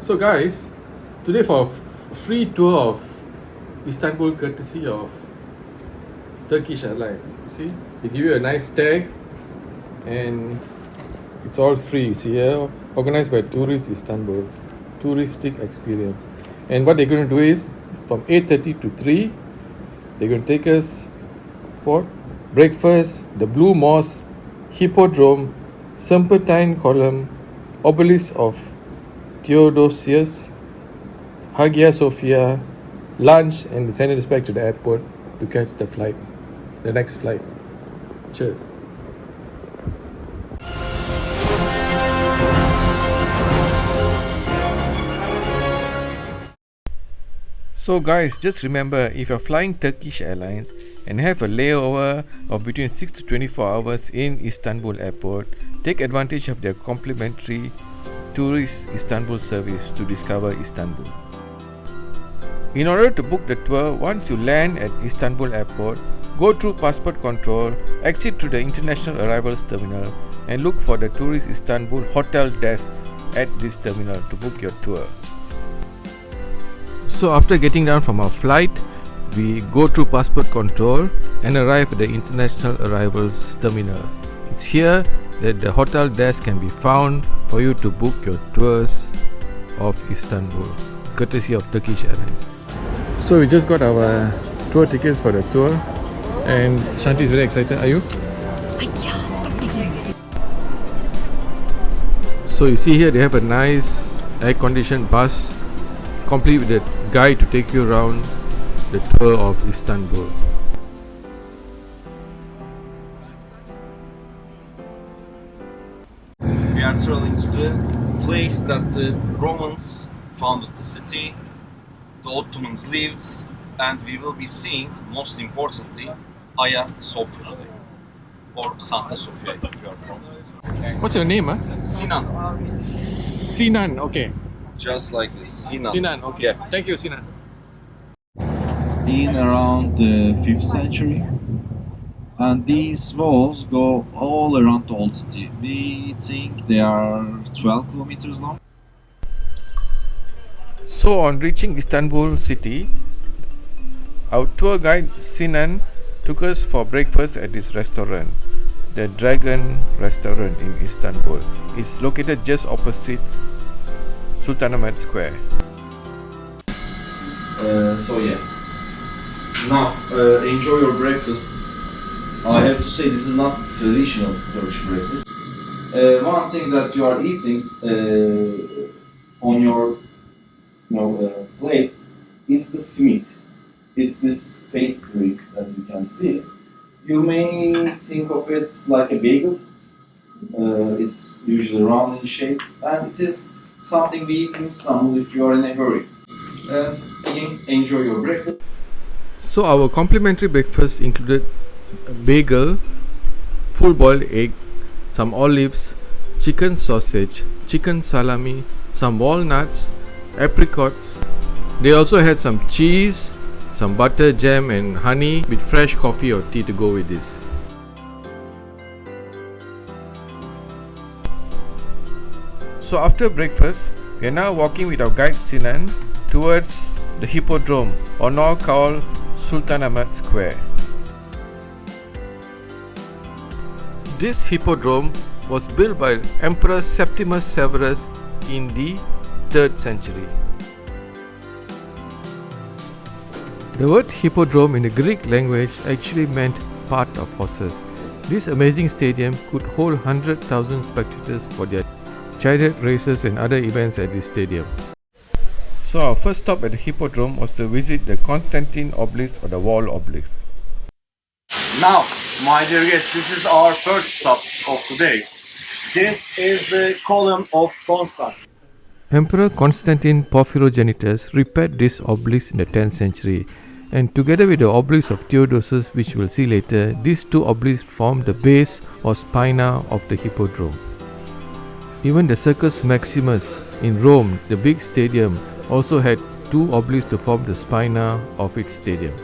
So guys, today for a free tour of Istanbul courtesy of Turkish Airlines. You see, they give you a nice tag and it's all free. You see here, organized by Tourist Istanbul, touristic experience. And what they're going to do is from 8:30 to 3, they're going to take us for breakfast, the Blue Mosque, Hippodrome, Serpentine Column, Obelisk of Theodosius, Hagia Sophia, lunch, and send us back to the airport to catch the next flight. Cheers. So guys, just remember, if you're flying Turkish Airlines and have a layover of between 6 to 24 hours in Istanbul Airport, take advantage of their complimentary Tourist Istanbul service to discover Istanbul. In order to book the tour, once you land at Istanbul Airport, go through passport control, exit to the International Arrivals Terminal and look for the Tourist Istanbul hotel desk at this terminal to book your tour. So after getting down from our flight, we go through passport control and arrive at the International Arrivals Terminal. It's here that the hotel desk can be found for you to book your tours of Istanbul, courtesy of Turkish Airlines. So we just got our tour tickets for the tour and Shanti is very excited. Are you? So you see here they have a nice air-conditioned bus complete with a guide to take you around the tour of Istanbul. We are traveling to the place that the Romans founded the city, the Ottomans lived, and we will be seeing, most importantly, Hagia Sophia, or Santa Sophia if you are from. What's your name? Sinan, Sinan, okay. just like this, Sinan. Sinan, okay. Yeah. Thank you, Sinan. In around the 5th century, and these walls go all around the old city. We think they are 12 kilometers long. So on reaching Istanbul city, our tour guide Sinan took us for breakfast at this restaurant, the Dragon Restaurant in Istanbul. It's located just opposite Sultanahmet Square. So yeah. Now, enjoy your breakfast. I have to say this is not traditional Turkish breakfast. One thing that you are eating on your plate is the simit. It's this pastry that you can see. You may think of it like a bagel. It's usually round in shape, and it is something we eat in Istanbul if you are in a hurry. And again, enjoy your breakfast. So our complimentary breakfast included a bagel, full boiled egg, some olives, chicken sausage, chicken salami, some walnuts, apricots. They also had some cheese, some butter, jam and honey with fresh coffee or tea to go with this. So after breakfast, we are now walking with our guide Sinan towards the Hippodrome, or now called Sultanahmet Square. This hippodrome was built by Emperor Septimus Severus in the 3rd century. The word hippodrome in the Greek language actually meant part of horses. This amazing stadium could hold 100,000 spectators for their chariot races and other events at this stadium. So our first stop at the Hippodrome was to visit the Constantine Obelisk or the Wall Obelisk. Now, my dear guests, this is our first stop of today. This is the column of Constantine. Emperor Constantine Porphyrogenitus repaired this obelisk in the 10th century, and together with the obelisk of Theodosius, which we'll see later, these two obelisks formed the base or spina of the Hippodrome. Even the Circus Maximus in Rome, the big stadium, also had two obelisks to form the spina of its stadium.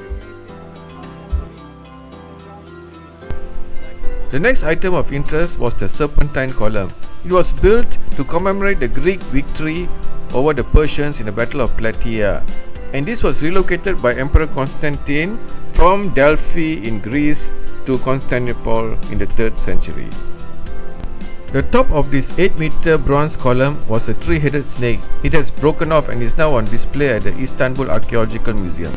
The next item of interest was the Serpentine Column. It was built to commemorate the Greek victory over the Persians in the Battle of Plataea, and this was relocated by Emperor Constantine from Delphi in Greece to Constantinople in the 3rd century. The top of this 8-meter bronze column was a 3-headed snake. It has broken off and is now on display at the Istanbul Archaeological Museum.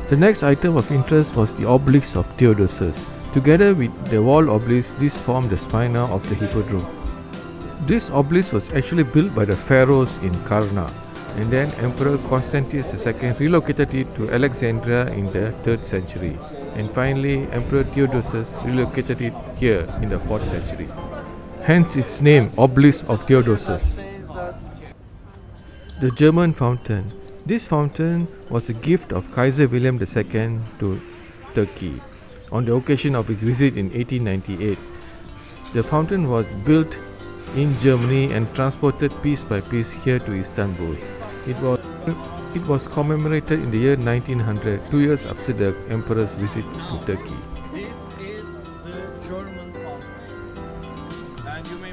The next item of interest was the obelisk of Theodosius. Together with the wall obelisk, this formed the spina of the Hippodrome. This obelisk was actually built by the pharaohs in Karna, and then Emperor Constantius II relocated it to Alexandria in the 3rd century, and finally Emperor Theodosius relocated it here in the 4th century. Hence its name, Obelisk of Theodosius. The German fountain. This fountain was a gift of Kaiser William II to Turkey on the occasion of his visit in 1898. The fountain was built in Germany and transported piece by piece here to Istanbul. It was commemorated in the year 1900, 2 years after the emperor's visit to Turkey. This is the German fountain. And you may...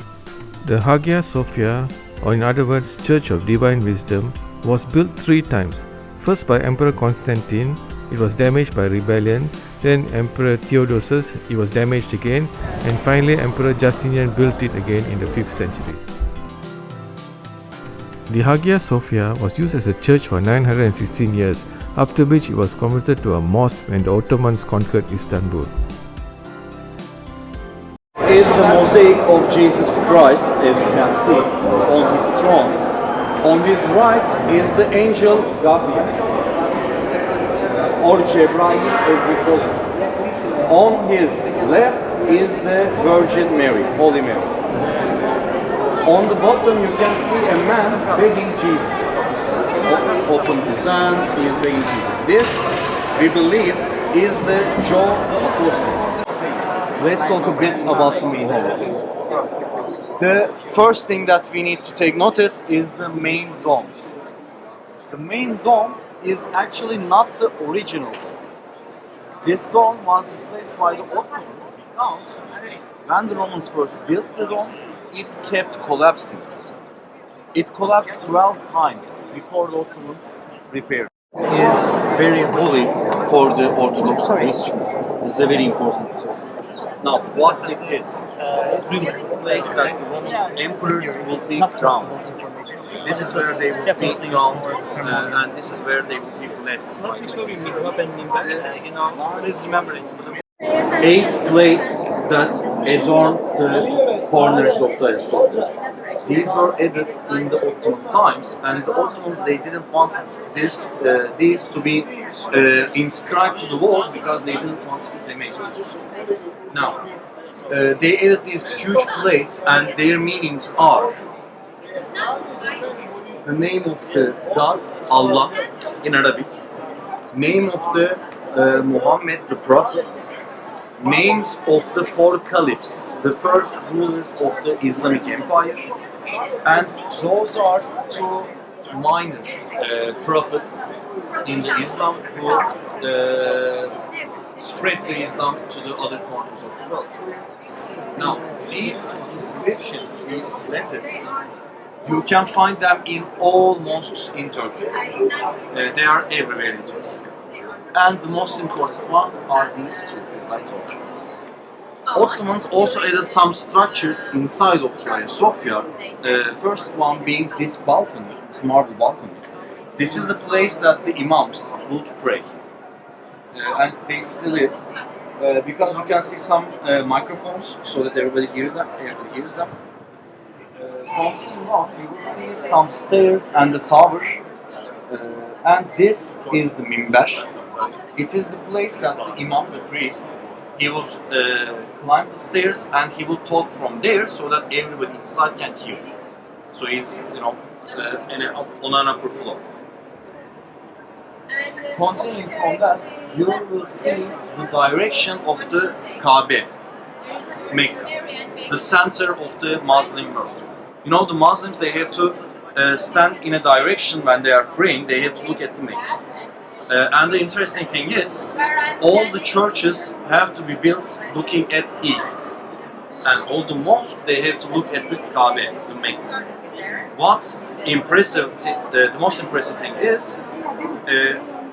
The Hagia Sophia, or in other words, Church of Divine Wisdom, was built 3 times. First by Emperor Constantine, it was damaged by rebellion. Then Emperor Theodosius, it was damaged again. And finally Emperor Justinian built it again in the 5th century. The Hagia Sophia was used as a church for 916 years, after which it was converted to a mosque when the Ottomans conquered Istanbul. Is the mosaic of Jesus Christ, as you can see, on his throne. On his right is the angel Gabriel, or Cebrail as we call him. On his left is the Virgin Mary, Holy Mary. On the bottom you can see a man begging Jesus. Opens his hands, he is begging Jesus. This, we believe, is the John Apostle. Let's talk a bit about the main hall. The first thing that we need to take notice is the main dome. The main dome is actually not the original dome. This dome was replaced by the Ottomans because when the Romans first built the dome, it kept collapsing. It collapsed 12 times before the Ottomans repaired it. It is very holy for the Orthodox Christians. This is a very important place. Now, what it is? The place that the Roman emperors will be crowned. This is where they will be crowned, and this is where they will be blessed. Please remember it. 8 plates that adorn the corners of the Sophia. These were added in the Ottoman times, and the Ottomans, they didn't want these to be inscribed to the walls because they didn't want to be damaged. Now, they added these huge plates, and their meanings are the name of the gods, Allah, in Arabic, name of the Muhammad, the Prophet, names of the 4 caliphs, the first rulers of the Islamic Empire, and those are 2 minor prophets in the Islam who spread the Islam to the other corners of the world. Now, these inscriptions, these letters, you can find them in all mosques in Turkey. They are everywhere in Turkey. And the most important ones are these 2, as I told you. Ottomans also added some structures inside of Hagia Sophia. First one being this balcony, this marble balcony. This is the place that the imams would pray. And they still is. Because you can see some microphones so that everybody hears them. Continuing on, you will see some stairs and the tower. And this is the minber. It is the place that the imam, the priest, he will climb the stairs and he will talk from there so that everybody inside can hear. So he's, on an upper floor. Continuing on that, you will see the direction of the Kabe, Mecca, the center of the Muslim world. The Muslims, they have to stand in a direction when they are praying, they have to look at the Mecca. And the interesting thing is, all the churches have to be built looking at east. And all the mosques, they have to look at the Kabe, the Mecca. what's impressive, the most impressive thing is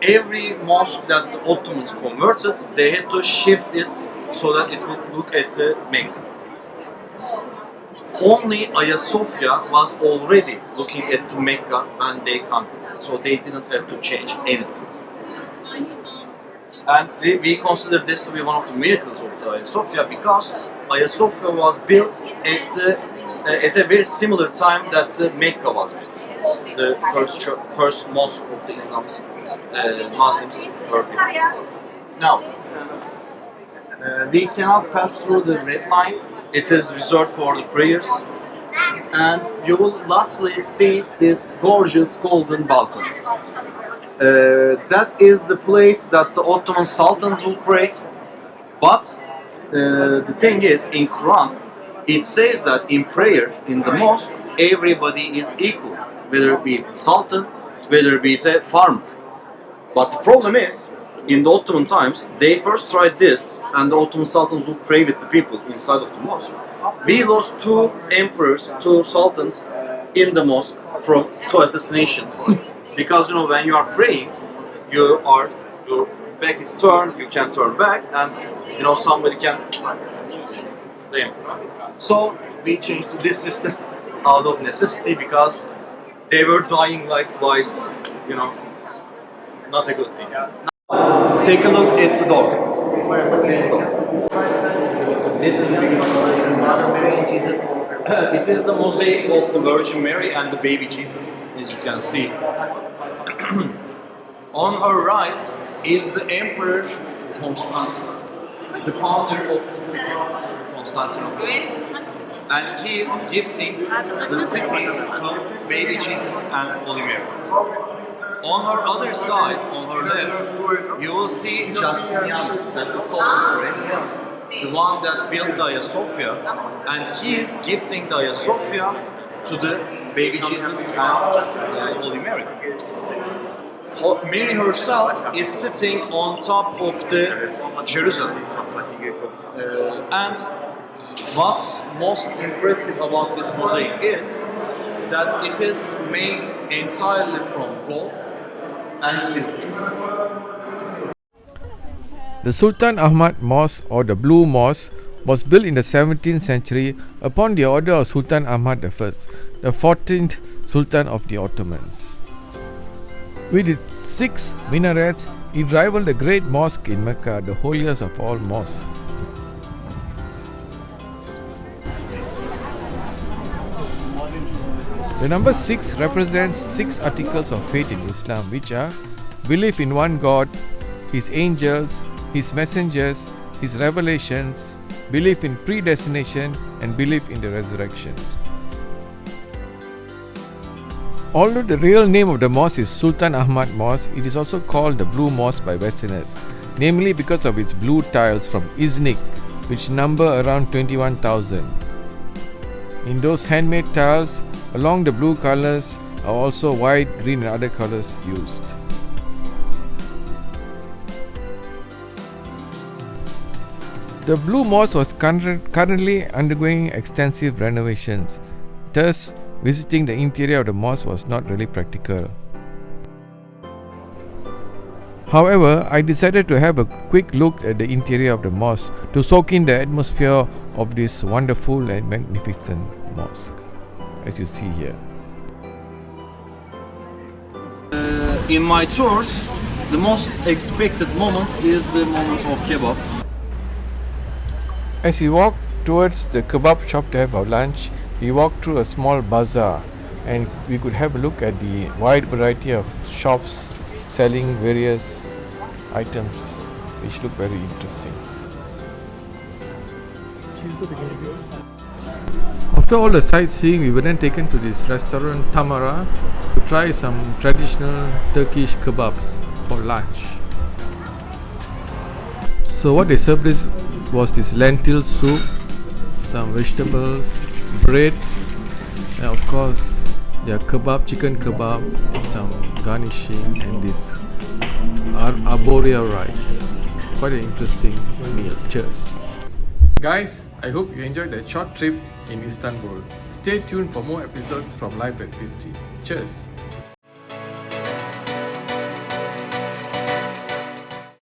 every mosque that the Ottomans converted, they had to shift it so that it would look at the Mecca. Only Hagia Sophia was already looking at the Mecca when they conquered, so they didn't have to change anything. And we consider this to be one of the miracles of the Hagia Sophia because Hagia Sophia was built at a very similar time that the Mecca was built. The first mosque of the Muslims were built. Now, we cannot pass through the red line. It is reserved for the prayers. And you will lastly see this gorgeous golden balcony. That is the place that the Ottoman sultans will pray. But the thing is, in Quran, it says that in prayer in the mosque, everybody is equal, whether it be the sultan, whether it be a farmer. But the problem is, in the Ottoman times, they first tried this, and the Ottoman sultans would pray with the people inside of the mosque. We lost 2 emperors, 2 sultans in the mosque from 2 assassinations. Because when you are praying, your back is turned, you can turn back, and somebody can the emperor. So we changed to this system out of necessity because they were dying like flies, not a good thing. Now, take a look at the door. This door. This is the Jesus. It is the mosaic of the Virgin Mary and the baby Jesus, as you can see. On her right is the Emperor Constantine, the founder of the city, Constantinople. And he is gifting the city to baby Jesus and Holy Mary. On her other side, on her left, you will see Justinianus, that we told for it, the one that built the Hagia Sophia, and he is gifting the Hagia Sophia to the baby Jesus and Holy Mary. Mary herself is sitting on top of the Jerusalem. And what's most impressive about this mosaic is that it is made entirely from gold and silver. The Sultanahmet Mosque, or the Blue Mosque, was built in the 17th century upon the order of Sultan Ahmad I, the 14th Sultan of the Ottomans. With its 6 minarets, it rivaled the great mosque in Mecca, the holiest of all mosques. The number 6 represents 6 articles of faith in Islam, which are belief in one God, His angels, His messengers, His revelations, belief in predestination, and belief in the resurrection. Although the real name of the mosque is Sultanahmet Mosque, it is also called the Blue Mosque by Westerners, namely because of its blue tiles from Iznik, which number around 21,000. In those handmade tiles, along the blue colors are also white, green and other colors used. The Blue Mosque was currently undergoing extensive renovations. Thus, visiting the interior of the mosque was not really practical. However, I decided to have a quick look at the interior of the mosque to soak in the atmosphere of this wonderful and magnificent mosque, as you see here. In my tours, the most expected moment is the moment of kebab. As we walk towards the kebab shop to have our lunch, we walked through a small bazaar and we could have a look at the wide variety of shops selling various items which look very interesting. After all the sightseeing, we were then taken to this restaurant Tamara to try some traditional Turkish kebabs for lunch. So what they served us was this lentil soup, some vegetables, bread, and of course their kebab, chicken kebab, some garnishing, and this arborea rice. Quite an interesting meal. Cheers. Guys, I hope you enjoyed that short trip in Istanbul. Stay tuned for more episodes from Life at 50. Cheers.